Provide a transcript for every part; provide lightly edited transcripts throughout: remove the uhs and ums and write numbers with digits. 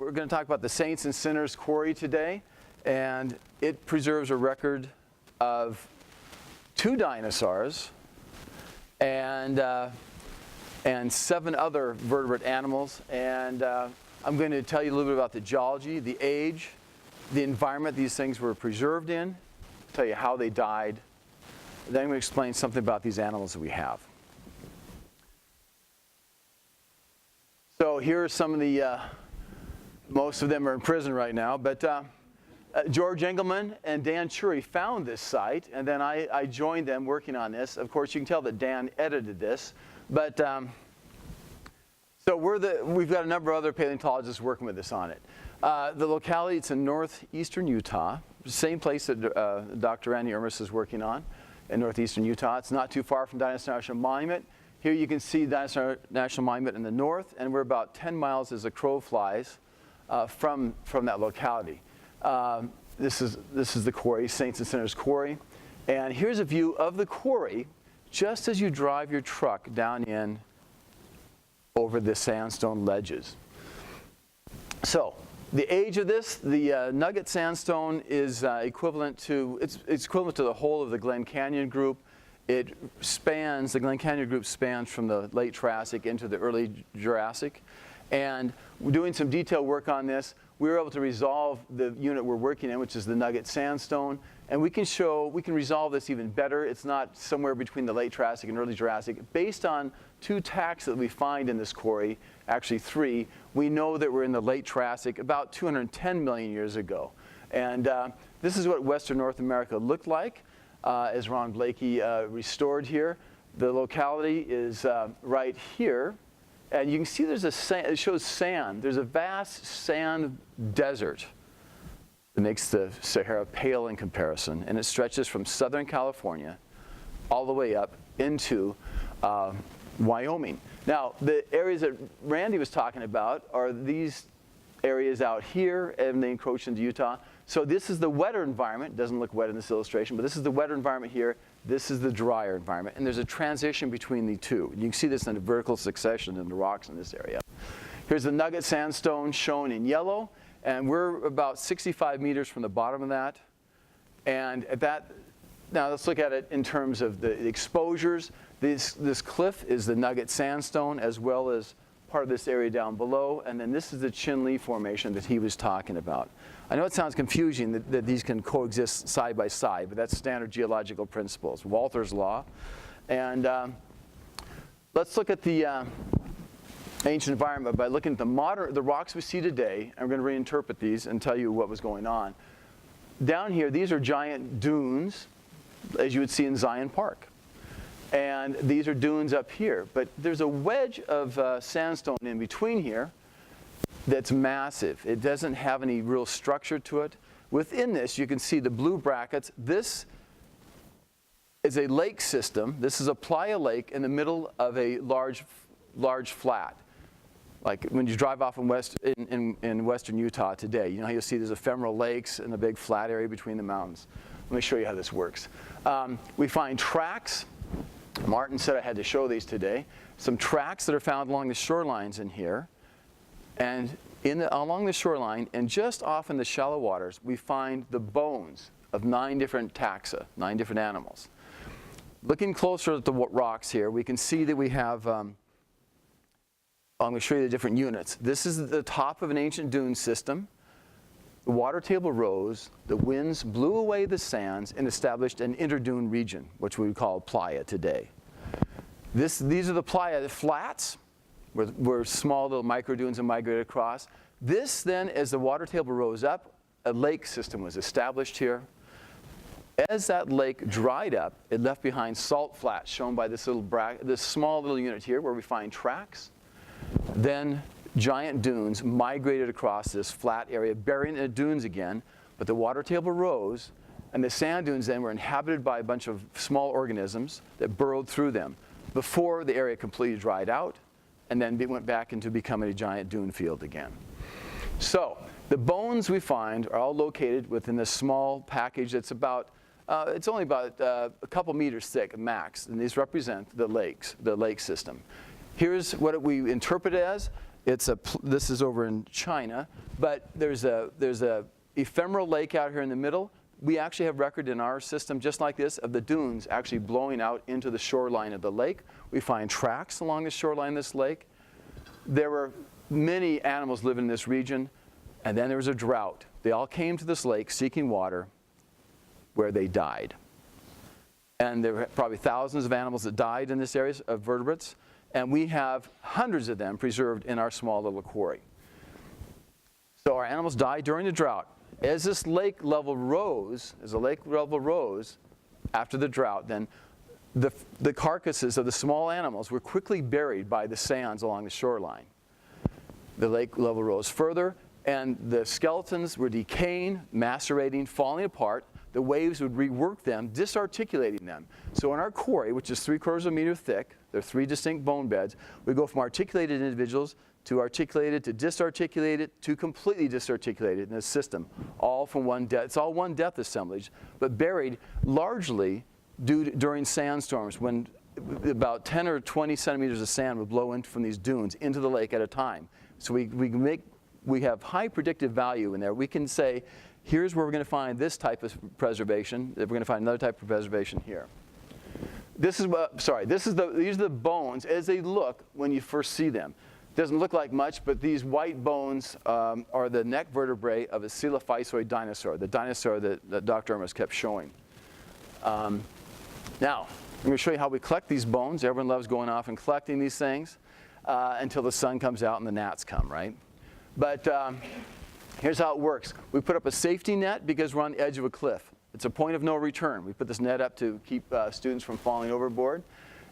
we're going to talk about the Saints and Sinners Quarry today, and it preserves a record of 2 dinosaurs and 7 other vertebrate animals. And I'm going to tell you a little bit about the geology, the age, the environment these things were preserved in, tell you how they died. Then I'm going to explain something about these animals that we have. So here are some of the, most of them are in prison right now, but George Engelman and Dan Chury found this site, and then I joined them working on this. Of course, you can tell that Dan edited this, but so we've got a number of other paleontologists working with us on it. The locality, it's in northeastern Utah, same place that Dr. Randy Andrus is working on in northeastern Utah. It's not too far from Dinosaur National Monument. Here you can see Dinosaur National Monument in the north, and we're about 10 miles as a crow flies from that locality. This is the quarry, Saints and Sinners Quarry. And here's a view of the quarry just as you drive your truck down in over the sandstone ledges. So the age of this, the Nugget sandstone is equivalent to, it's equivalent to the whole of the Glen Canyon group. It spans, the Glen Canyon group spans from the late Triassic into the early Jurassic. And we're doing some detailed work on this. We were able to resolve the unit we're working in, which is the Nugget sandstone. And we can resolve this even better. It's not somewhere between the late Triassic and early Jurassic. Based on 2 taxa that we find in this quarry, actually 3, we know that we're in the late Triassic about 210 million years ago. And this is what Western North America looked like. As Ron Blakey restored here. The locality is right here. And you can see there's it shows sand. There's a vast sand desert that makes the Sahara pale in comparison. And it stretches from Southern California all the way up into Wyoming. Now, the areas that Randy was talking about are these areas out here, and they encroach into Utah. So this is the wetter environment. It doesn't look wet in this illustration, but this is the wetter environment here. This is the drier environment, and there's a transition between the two. You can see this in a vertical succession in the rocks in this area. Here's the Nugget sandstone shown in yellow, and we're about 65 meters from the bottom of that. And at that, now let's look at it in terms of the exposures. This cliff is the Nugget sandstone, as well as part of this area down below, and then this is the Chinle Formation that he was talking about. I know it sounds confusing that these can coexist side by side, but that's standard geological principles, Walther's law. And let's look at the ancient environment by looking at the rocks we see today, and we're going to reinterpret these and tell you what was going on. Down here, these are giant dunes, as you would see in Zion Park. And these are dunes up here. But there's a wedge of sandstone in between here that's massive. It doesn't have any real structure to it. Within this, you can see the blue brackets. This is a lake system. This is a playa lake in the middle of a large flat. Like when you drive off in western Utah today, you know how you'll see there's ephemeral lakes and a big flat area between the mountains. Let me show you how this works. We find tracks. Martin said I had to show these today. Some tracks that are found along the shorelines in here. And along the shoreline, and just off in the shallow waters, we find the bones of 9 different taxa, 9 different animals. Looking closer at the rocks here, we can see that we have, I'm going to show you the different units. This is the top of an ancient dune system. The water table rose, the winds blew away the sands and established an interdune region, which we would call playa today. These are the playa flats, where small little microdunes have migrated across. This then, as the water table rose up, a lake system was established here. As that lake dried up, it left behind salt flats, shown by this small little unit here, where we find tracks. Then giant dunes migrated across this flat area, burying the dunes again, but the water table rose, and the sand dunes then were inhabited by a bunch of small organisms that burrowed through them before the area completely dried out, and then went back into becoming a giant dune field again. So the bones we find are all located within this small package that's about, it's only about a couple meters thick max, and these represent the lakes, the lake system. Here's what we interpret as This is over in China, but there's a ephemeral lake out here in the middle. We actually have record in our system, just like this, of the dunes actually blowing out into the shoreline of the lake. We find tracks along the shoreline of this lake. There were many animals living in this region, and then there was a drought. They all came to this lake seeking water, where they died. And there were probably thousands of animals that died in this area of vertebrates, and we have hundreds of them preserved in our small little quarry. So our animals died during the drought. As this lake level rose, after the drought, then the carcasses of the small animals were quickly buried by the sands along the shoreline. The lake level rose further, and the skeletons were decaying, macerating, falling apart. The waves would rework them, disarticulating them. So in our quarry, which is 3/4 of a meter thick, there are 3 distinct bone beds. We go from articulated individuals to articulated to disarticulated to completely disarticulated in this system, all from one death. It's all one death assemblage, but buried largely during sandstorms, when about 10 or 20 centimeters of sand would blow in from these dunes into the lake at a time. So we have high predictive value in there. We can say, here's where we're going to find this type of preservation. We're going to find another type of preservation here. These are the bones as they look when you first see them. Doesn't look like much, but these white bones are the neck vertebrae of a coelophysoid dinosaur, the dinosaur that Dr. Andrus kept showing. Now, I'm going to show you how we collect these bones. Everyone loves going off and collecting these things until the sun comes out and the gnats come, right? But here's how it works. We put up a safety net because we're on the edge of a cliff. It's a point of no return. We put this net up to keep students from falling overboard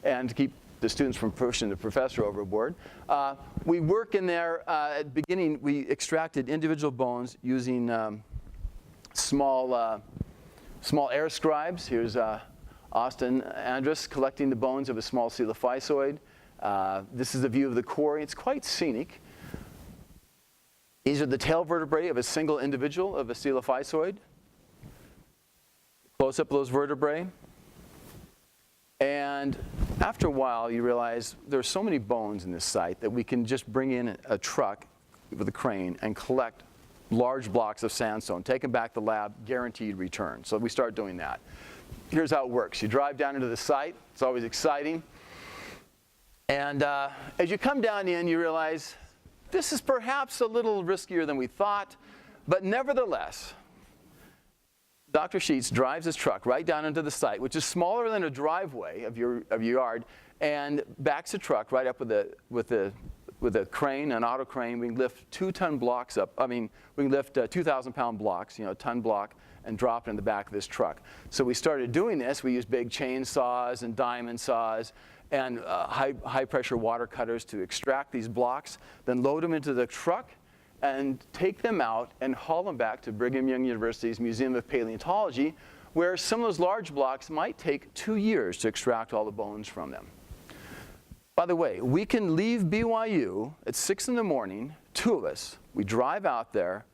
and to keep the students from pushing the professor overboard. We work in there. At the beginning, we extracted individual bones using small air scribes. Here's Austin Andrus collecting the bones of a small coelophysoid. This is the view of the quarry. It's quite scenic. These are the tail vertebrae of a single individual of a coelophysoid. Close up of those vertebrae. And after a while, you realize there are so many bones in this site that we can just bring in a truck with a crane and collect large blocks of sandstone, take them back to the lab, guaranteed return. So we start doing that. Here's how it works. You drive down into the site. It's always exciting. And as you come down in, you realize this is perhaps a little riskier than we thought, but nevertheless, Dr. Sheets drives his truck right down into the site, which is smaller than a driveway of your yard, and backs the truck right up with a crane, an auto crane. We can lift 2-ton blocks up. I mean, we can lift 2,000-pound blocks, a ton block, and drop it in the back of this truck. So we started doing this. We used big chainsaws and diamond saws and high-pressure water cutters to extract these blocks, then load them into the truck, and take them out and haul them back to Brigham Young University's Museum of Paleontology, where some of those large blocks might take 2 years to extract all the bones from them. By the way, we can leave BYU at 6 in the morning, 2 of us. We drive out there.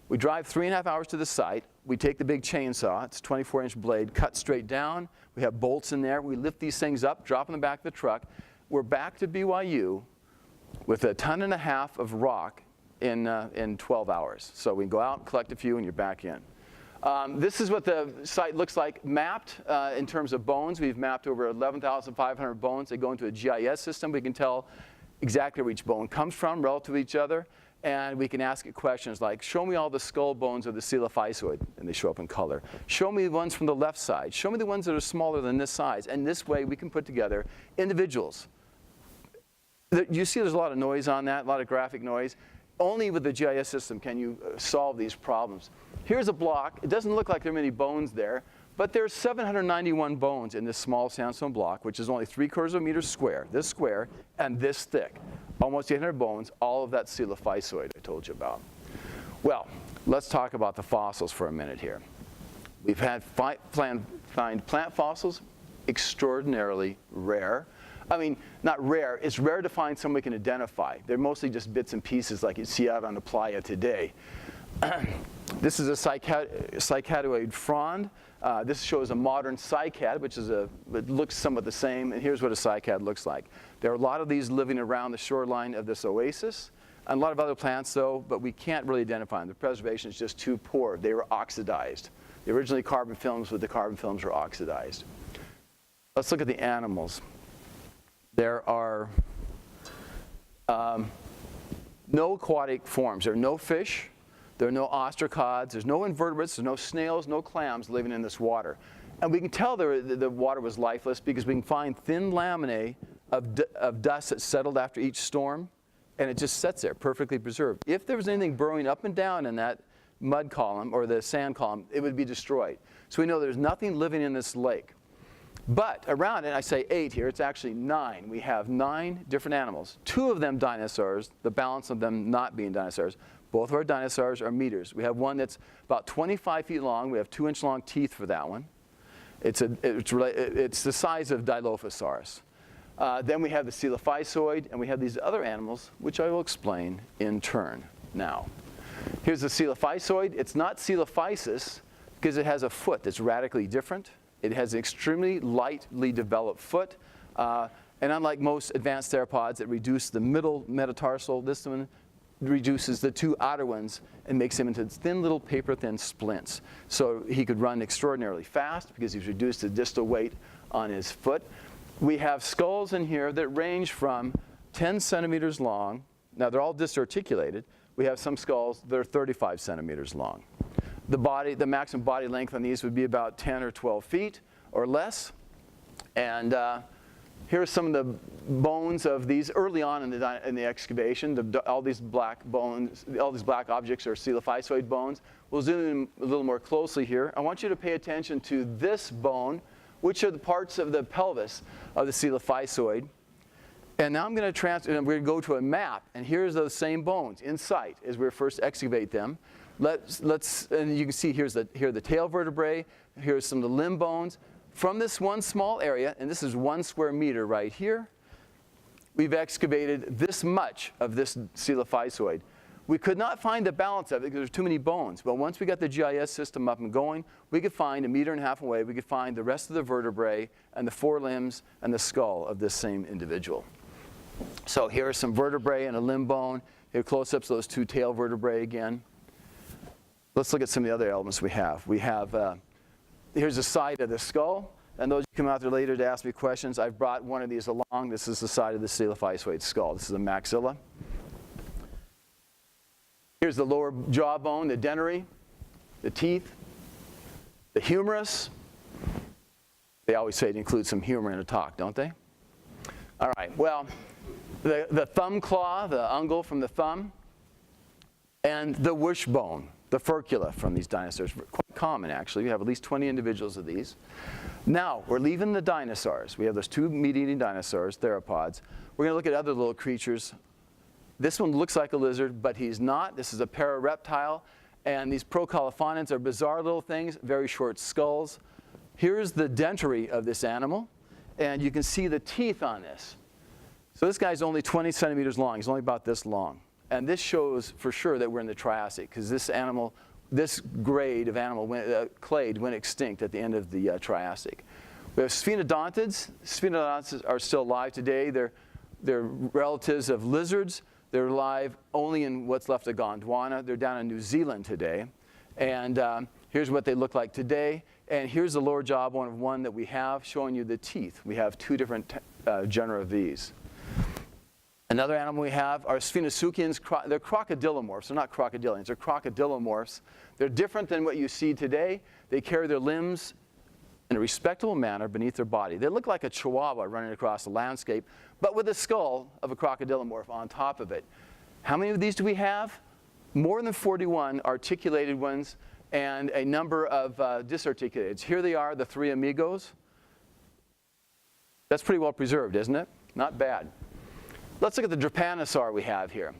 We drive 3.5 hours to the site. We take the big chainsaw. It's a 24-inch blade, cut straight down. We have bolts in there. We lift these things up, drop in the back of the truck. We're back to BYU with 1.5 tons of rock in 12 hours. So we can go out, collect a few, and you're back in. This is what the site looks like mapped in terms of bones. We've mapped over 11,500 bones. They go into a GIS system. We can tell exactly where each bone comes from relative to each other. And we can ask it questions like, show me all the skull bones of the coelophysoid, and they show up in color. Show me the ones from the left side. Show me the ones that are smaller than this size. And this way, we can put together individuals. You see there's a lot of noise on that, a lot of graphic noise. Only with the GIS system can you solve these problems. Here's a block. It doesn't look like there are many bones there, but there's 791 bones in this small sandstone block, which is only 3/4 of a meter square, this square, and this thick. Almost 800 bones, all of that coelophysoid I told you about. Well, let's talk about the fossils for a minute here. We've had find plant fossils extraordinarily rare. I mean, not rare. It's rare to find some we can identify. They're mostly just bits and pieces like you see out on the playa today. This is a cycadoid frond. This shows a modern cycad, which is it looks somewhat the same. And here's what a cycad looks like. There are a lot of these living around the shoreline of this oasis. and a lot of other plants, though, but we can't really identify them. The preservation is just too poor. They were oxidized. They were originally carbon films, but the carbon films were oxidized. Let's look at the animals. There are no aquatic forms. There are no fish. There are no ostracods. There's no invertebrates. There's no snails, no clams living in this water. And we can tell the water was lifeless because we can find thin laminae of dust that settled after each storm, and it just sits there perfectly preserved. If there was anything burrowing up and down in that mud column or the sand column, it would be destroyed. So we know there's nothing living in this lake. But around it, I say 8 here, it's actually 9. We have 9 different animals. 2 of them dinosaurs, the balance of them not being dinosaurs. Both of our dinosaurs are meters. We have one that's about 25 feet long. We have 2-inch long teeth for that one. It's the size of Dilophosaurus. Then we have the coelophysoid, and we have these other animals, which I will explain in turn now. Here's the coelophysoid. It's not coelophysis because it has a foot that's radically different. It has an extremely lightly developed foot. And unlike most advanced theropods that reduce the middle metatarsal, this one reduces the 2 outer ones and makes them into thin little paper-thin splints. So he could run extraordinarily fast because he's reduced the distal weight on his foot. We have skulls in here that range from 10 centimeters long. Now, they're all disarticulated. We have some skulls that are 35 centimeters long. The maximum body length on these would be about 10 or 12 feet or less. And here are some of the bones of these early on in the excavation. All these black bones, all these black objects are coelophysoid bones. We'll zoom in a little more closely here. I want you to pay attention to this bone, which are the parts of the pelvis of the coelophysoid. And now I'm going to go to a map, and here's those same bones in sight as we first excavate them. And you can see here are the tail vertebrae. Here's some of the limb bones. From this one small area, and this is 1 square meter right here, we've excavated this much of this coelophysoid. We could not find the balance of it because there's too many bones. But once we got the GIS system up and going, we could find 1.5 meters away, we could find the rest of the vertebrae and the forelimbs and the skull of this same individual. So here are some vertebrae and a limb bone. Here are close-ups of those 2 tail vertebrae again. Let's look at some of the other elements we have. Here's the side of the skull. And those who come out there later to ask me questions, I've brought one of these along. This is the side of the coelophysoid skull. This is the maxilla. Here's the lower jawbone, the dentary, the teeth, the humerus. They always say it includes some humor in a talk, don't they? All right, well, the thumb claw, the ungle from the thumb, and the wishbone, the furcula from these dinosaurs. Quite common, actually. We have at least 20 individuals of these. Now, we're leaving the dinosaurs. We have those 2 meat-eating dinosaurs, theropods. We're going to look at other little creatures. This one looks like a lizard, but he's not. This is a parareptile. And these procolophonids are bizarre little things, very short skulls. Here's the dentary of this animal. And you can see the teeth on this. So this guy's only 20 centimeters long. He's only about this long. And this shows for sure that we're in the Triassic, because this animal, this grade of animal, clade, went extinct at the end of the Triassic. We have sphenodontids. Sphenodontids are still alive today. They're relatives of lizards. They're alive only in what's left of Gondwana. They're down in New Zealand today. And here's what they look like today. And here's the lower jawbone of one that we have, showing you the teeth. We have 2 different genera of these. Another animal we have are Sphenasuchians. They're crocodilomorphs. They're not crocodilians. They're crocodilomorphs. They're different than what you see today. They carry their limbs in a respectable manner beneath their body. They look like a chihuahua running across the landscape, but with the skull of a crocodilomorph on top of it. How many of these do we have? More than 41 articulated ones and a number of disarticulated. Here they are, the 3 amigos. That's pretty well preserved, isn't it? Not bad. Let's look at the Drepanosaur we have here.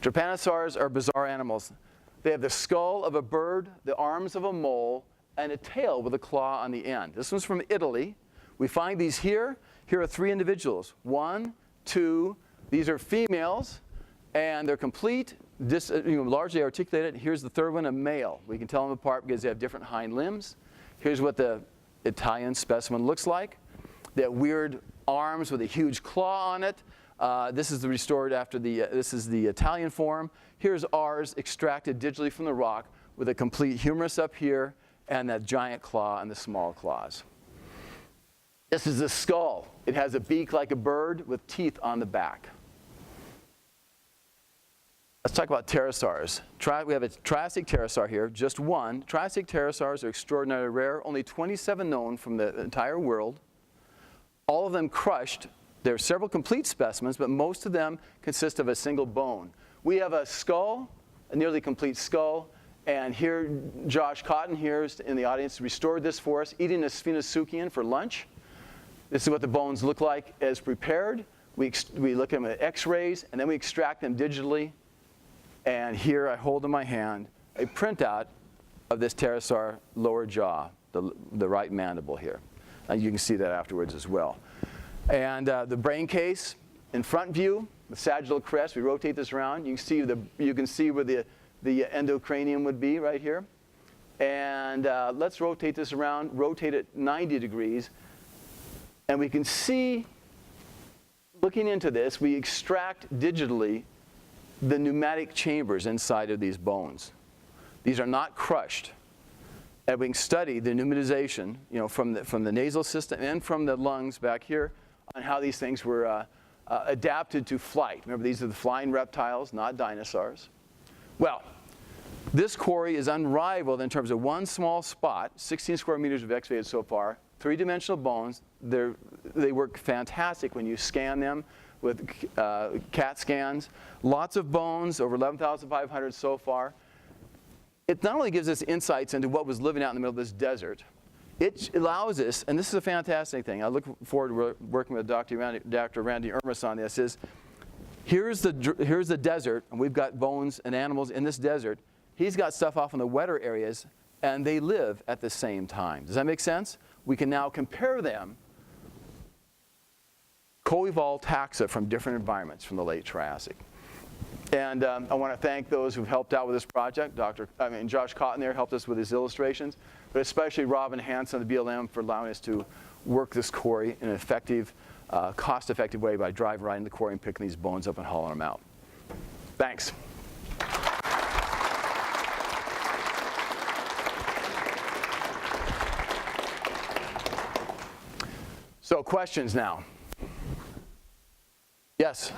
Drepanosaurs are bizarre animals. They have the skull of a bird, the arms of a mole, and a tail with a claw on the end. This one's from Italy. We find these here. Here are 3 individuals. 1, 2. These are females, and they're complete, largely articulated. Here's the 3rd one, a male. We can tell them apart because they have different hind limbs. Here's what the Italian specimen looks like. They have weird arms with a huge claw on it. This is the restored after the, this is the Italian form. Here's ours extracted digitally from the rock with a complete humerus up here and that giant claw and the small claws. This is the skull. It has a beak like a bird with teeth on the back. Let's talk about pterosaurs. We have a Triassic pterosaur here, just one. Triassic pterosaurs are extraordinarily rare, only 27 known from the entire world. All of them crushed. There are several complete specimens, but most of them consist of a single bone. We have a skull, a nearly complete skull, and here Josh Cotton here is in the audience restored this for us, eating a Sphenosuchian for lunch. This is what the bones look like as prepared. We look at them at X-rays, and then we extract them digitally. And here I hold in my hand a printout of this pterosaur lower jaw, the right mandible here. You can see that afterwards as well. And the brain case in front view, the sagittal crest, we rotate this around. You can see where the endocranium would be right here. And let's rotate this around, rotate it 90 degrees. And we can see, looking into this, we extract digitally the pneumatic chambers inside of these bones. These are not crushed. And we can study the pneumatization, from the nasal system and from the lungs back here on how these things were adapted to flight. Remember, these are the flying reptiles, not dinosaurs. Well, this quarry is unrivaled in terms of one small spot, 16 square meters of excavated so far, three-dimensional bones. They work fantastic when you scan them with CAT scans. Lots of bones, over 11,500 so far. It not only gives us insights into what was living out in the middle of this desert, it allows us, and this is a fantastic thing, I look forward to working with Dr. Randy Ermis on this, is here's the desert, and we've got bones and animals in this desert. He's got stuff off in the wetter areas, and they live at the same time. Does that make sense? We can now compare them, co-evolved taxa from different environments from the late Triassic. And I want to thank those who've helped out with this project. Josh Cotton there helped us with his illustrations, but especially Robin Hansen of the BLM for allowing us to work this quarry in an effective, cost-effective way by driving right in the quarry and picking these bones up and hauling them out. Thanks. So questions now. Yes?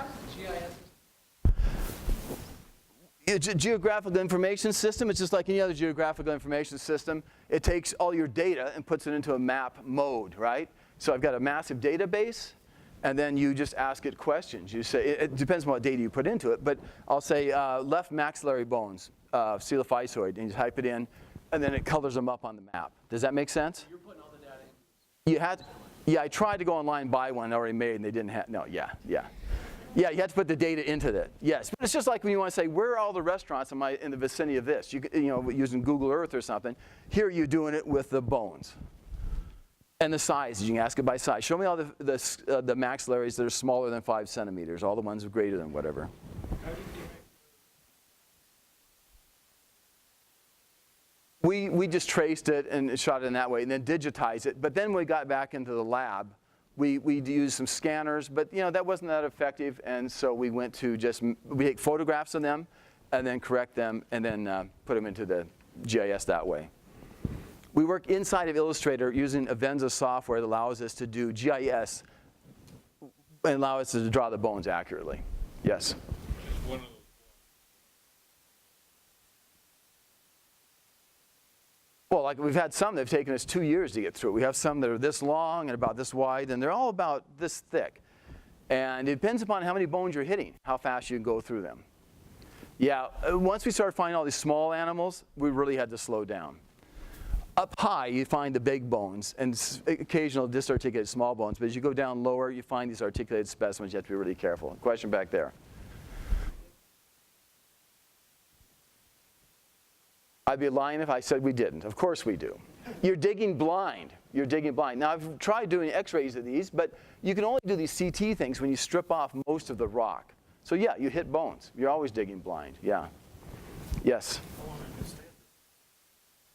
Geographical information system, it's just like any other geographical information system. It takes all your data and puts it into a map mode, right? So I've got a massive database, and then you just ask it questions. You say, it depends on what data you put into it, but I'll say left maxillary bones, coelophysoid, and you type it in, and then it colors them up on the map. Does that make sense? You're putting all the data in. You had, yeah, I tried to go online and buy one already made, and they didn't have, no, yeah. Yeah, you have to put the data into that. Yes, but it's just like when you want to say, where are all the restaurants in the vicinity of this? Using Google Earth or something. Here you're doing it with the bones. And the sizes, you can ask it by size. Show me all the maxillaries that are smaller than 5 centimeters, all the ones greater than whatever. We just traced it and shot it in that way and then digitized it. But then when we got back into the lab, we used some scanners, but that wasn't that effective, and so we went to we take photographs of them and then correct them and then put them into the GIS that way. We work inside of Illustrator using Avenza software that allows us to do GIS and allow us to draw the bones accurately. Yes? Well, like we've had some that have taken us 2 years to get through. We have some that are this long and about this wide, and they're all about this thick. And it depends upon how many bones you're hitting, how fast you can go through them. Yeah, once we started finding all these small animals, we really had to slow down. Up high, you find the big bones and occasional disarticulated small bones, but as you go down lower, you find these articulated specimens. You have to be really careful. Question back there. I'd be lying if I said we didn't. Of course we do. You're digging blind. You're digging blind. Now, I've tried doing x-rays of these, but you can only do these CT things when you strip off most of the rock. So yeah, you hit bones. You're always digging blind. Yeah. Yes?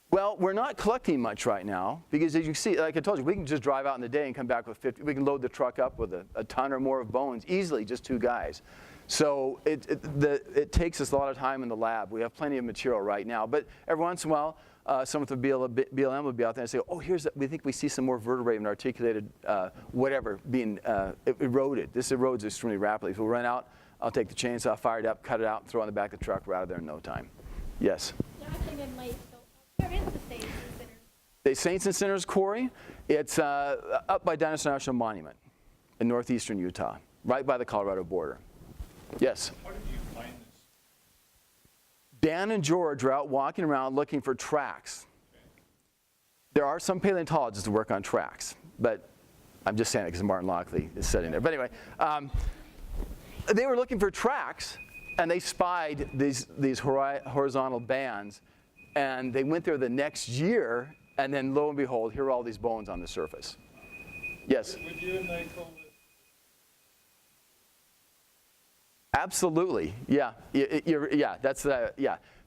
Well, we're not collecting much right now because, as you see, like I told you, we can just drive out in the day and come back with 50. We can load the truck up with a ton or more of bones easily, just 2 guys. So it takes us a lot of time in the lab. We have plenty of material right now, but every once in a while, someone with the BLM will be out there and say, "Oh, we think we see some more vertebrae and articulated whatever being eroded. This erodes extremely rapidly. If we run out, I'll take the chainsaw, fire it up, cut it out, throw it on the back of the truck. We're out of there in no time." Yes. Yeah, I came in late. Where is the Saints and Sinners? The Saints and Sinners Quarry, it's up by Dinosaur National Monument in northeastern Utah, right by the Colorado border. Yes? How did you find this? Dan and George are out walking around looking for tracks. Okay. There are some paleontologists who work on tracks, but I'm just saying it because Martin Lockley is sitting there. But anyway, they were looking for tracks, and they spied these horizontal bands. And they went there the next year, and then lo and behold, here are all these bones on the surface. Yes? Would you and I call this? Absolutely. Yeah. Yeah.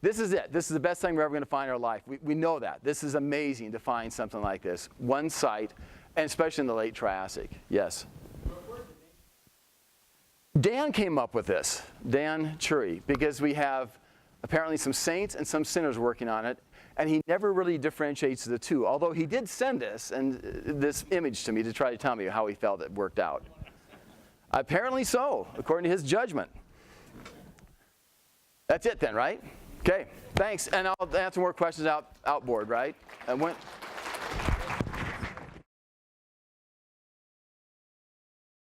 This is it. This is the best thing we're ever going to find in our life. We know that. This is amazing to find something like this. One site, and especially in the late Triassic. Yes? Dan came up with this, Dan Chury, because we have apparently some saints and some sinners working on it, and he never really differentiates the two, although he did send this image to me to try to tell me how he felt it worked out. Apparently so, according to his judgment. That's it then, right? Okay, thanks, and I'll answer more questions outboard, right?